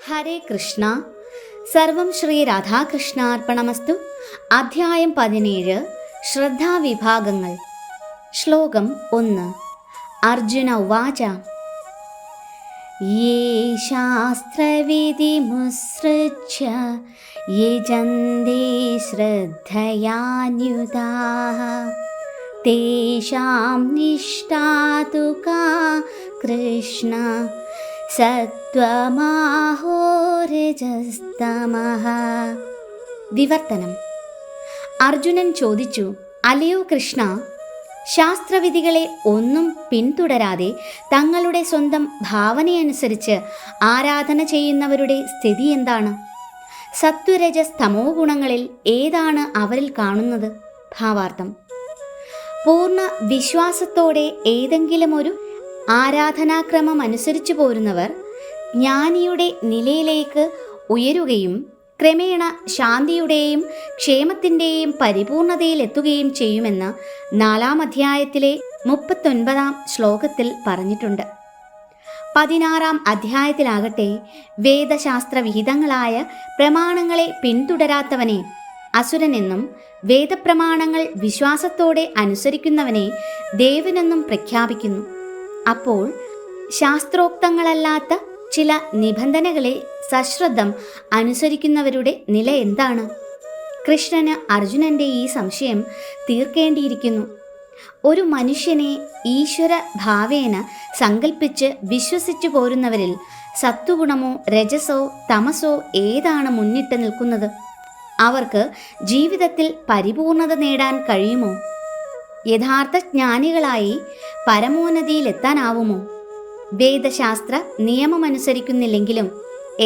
ഹരേ കൃഷ്ണ. സർവം ശ്രീ രാധാകൃഷ്ണാർപ്പണമസ്തു. അധ്യായം 17. ശ്രദ്ധാവിഭാഗങ്ങൾ. ശ്ലോകം 1. അർജുന ഉവാച. യേ ശാസ്ത്രവിധിമുത്സൃജ്യ യജന്തി ശ്രദ്ധയാന്യുതാഃ തേഷാം നിഷ്ഠാ തു കാ കൃഷ്ണ സത്വമാഹോ രജസ്തമഃ. വിവർത്തനം. അർജുനൻ ചോദിച്ചു, അല്ലയോ കൃഷ്ണ, ശാസ്ത്രവിധികളെ ഒന്നും പിന്തുടരാതെ തങ്ങളുടെ സ്വന്തം ഭാവനയനുസരിച്ച് ആരാധന ചെയ്യുന്നവരുടെ സ്ഥിതി എന്താണ്? സത്വരജസ് തമോ ഗുണങ്ങളിൽ ഏതാണ് അവരിൽ കാണുന്നത്? ഭാവാർത്ഥം. പൂർണ്ണ വിശ്വാസത്തോടെ ഏതെങ്കിലും ഒരു ആരാധനാക്രമം അനുസരിച്ചു പോരുന്നവർ ജ്ഞാനിയുടെ നിലയിലേക്ക് ഉയരുകയും ക്രമേണ ശാന്തിയുടെയും ക്ഷേമത്തിൻ്റെയും പരിപൂർണതയിലെത്തുകയും ചെയ്യുമെന്ന് 4-ാം അധ്യായത്തിലെ 39-ാം ശ്ലോകത്തിൽ പറഞ്ഞിട്ടുണ്ട്. 16-ാം അധ്യായത്തിലാകട്ടെ വേദശാസ്ത്ര വിഹിതങ്ങളായ പ്രമാണങ്ങളെ പിന്തുടരാത്തവനെ അസുരനെന്നും വേദപ്രമാണങ്ങൾ വിശ്വാസത്തോടെ അനുസരിക്കുന്നവനെ ദേവനെന്നും പ്രഖ്യാപിക്കുന്നു. അപ്പോൾ ശാസ്ത്രോക്തങ്ങളല്ലാത്ത ചില നിബന്ധനകളെ സശ്രദ്ധം അനുസരിക്കുന്നവരുടെ നില എന്താണ്? കൃഷ്ണന് അർജുനന്റെ ഈ സംശയം തീർക്കേണ്ടിയിരിക്കുന്നു. ഒരു മനുഷ്യനെ ഈശ്വര ഭാവേന സങ്കല്പിച്ച് വിശ്വസിച്ചു പോരുന്നവരിൽ സത്വഗുണമോ രജസോ തമസോ ഏതാണ് മുന്നിട്ട് നിൽക്കുന്നത്? അവർക്ക് ജീവിതത്തിൽ പരിപൂർണത നേടാൻ കഴിയുമോ? യഥാർത്ഥ ജ്ഞാനികളായി പരമോന്നതിയിലെത്താനാവുമോ? വേദശാസ്ത്ര നിയമമനുസരിക്കുന്നില്ലെങ്കിലും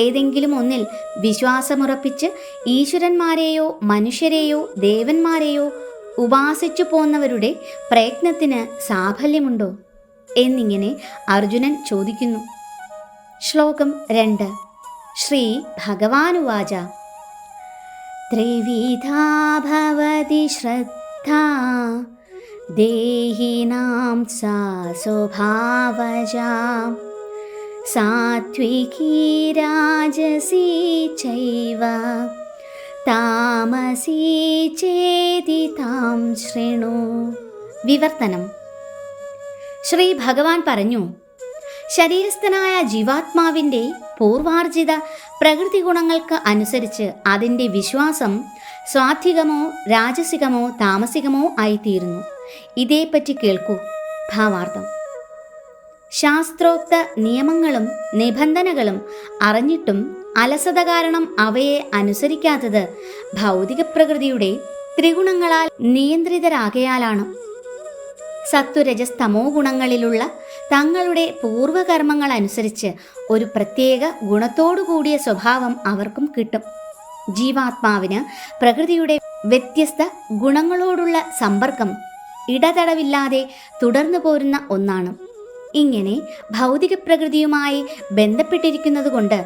ഏതെങ്കിലും ഒന്നിൽ വിശ്വാസമുറപ്പിച്ച് ഈശ്വരന്മാരെയോ മനുഷ്യരെയോ ദേവന്മാരെയോ ഉപാസിച്ചു പോന്നവരുടെ പ്രയത്നത്തിന് സാഫല്യമുണ്ടോ എന്നിങ്ങനെ അർജുനൻ ചോദിക്കുന്നു. ശ്ലോകം 2. ശ്രീ ഭഗവാനുവാച. ത്രിവിധാ ഭവതി ശ്രദ്ധാ ദേഹിനാം സാ സ്വഭാവജാ സാത്വികീ രാജസീ ചൈവ താമസീ ചേതി താം ശൃണു. വിവർത്തനം. ശ്രീ ഭഗവാൻ പറഞ്ഞു, ശരീരസ്ഥനായ ജീവാത്മാവിൻ്റെ പൂർവാർജിത പ്രകൃതി ഗുണങ്ങൾക്ക് അനുസരിച്ച് അതിൻ്റെ വിശ്വാസം സ്വാത്വികമോ രാജസികമോ താമസികമോ ആയിത്തീരുന്നു. ഇതേപ്പറ്റി കേൾക്കൂ. ഭാവാർത്ഥം. ശാസ്ത്രോക്ത നിയമങ്ങളും നിബന്ധനകളും അറിഞ്ഞിട്ടും അലസത കാരണം അവയെ അനുസരിക്കാത്തത് ഭൗതിക പ്രകൃതിയുടെ ത്രിഗുണങ്ങളാൽ നിയന്ത്രിതരാകയാലാണ്. സത്വരജസ് തമോ ഗുണങ്ങളിലുള്ള തങ്ങളുടെ പൂർവകർമ്മങ്ങൾ അനുസരിച്ച് ഒരു പ്രത്യേക ഗുണത്തോടുകൂടിയ സ്വഭാവം അവർക്കും കിട്ടും. ജീവാത്മാവിന് പ്രകൃതിയുടെ വ്യത്യസ്ത ഗുണങ്ങളോടുള്ള സമ്പർക്കം ഇടതടവില്ലാതെ തുടർന്നു പോരുന്ന ഒന്നാണ്. ഇങ്ങനെ ഭൗതിക പ്രകൃതിയുമായി ബന്ധപ്പെട്ടിരിക്കുന്നതുകൊണ്ട്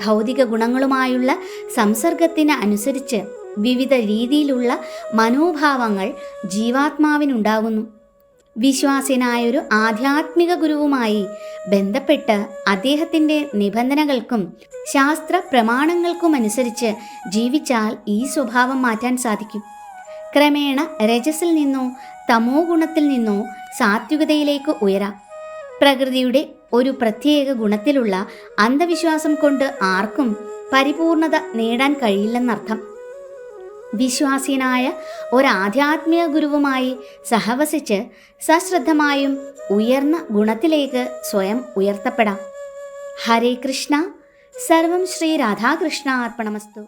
ഭൗതിക ഗുണങ്ങളുമായുള്ള സംസർഗത്തിന് അനുസരിച്ച് വിവിധ രീതിയിലുള്ള മനോഭാവങ്ങൾ ജീവാത്മാവിനുണ്ടാകുന്നു. വിശ്വാസിനായൊരു ആധ്യാത്മിക ഗുരുവുമായി ബന്ധപ്പെട്ട് അദ്ദേഹത്തിൻ്റെ നിബന്ധനകൾക്കും ശാസ്ത്ര പ്രമാണങ്ങൾക്കുമനുസരിച്ച് ജീവിച്ചാൽ ഈ സ്വഭാവം മാറ്റാൻ സാധിക്കും. ക്രമേണ രജസിൽ നിന്നോ തമോ ഗുണത്തിൽ നിന്നോ സാത്വികതയിലേക്ക് ഉയരാം. പ്രകൃതിയുടെ ഒരു പ്രത്യേക ഗുണത്തിലുള്ള അന്ധവിശ്വാസം കൊണ്ട് ആർക്കും പരിപൂർണത നേടാൻ കഴിയില്ലെന്നർത്ഥം. വിശ്വാസീനായ ഒരാധ്യാത്മിക ഗുരുവുമായി സഹവസിച്ച് സശ്രദ്ധമായും ഉയർന്ന ഗുണത്തിലേക്ക് സ്വയം ഉയർത്തപ്പെടാം. ഹരേ കൃഷ്ണ. സർവം ശ്രീ രാധാകൃഷ്ണ അർപ്പണമസ്തു.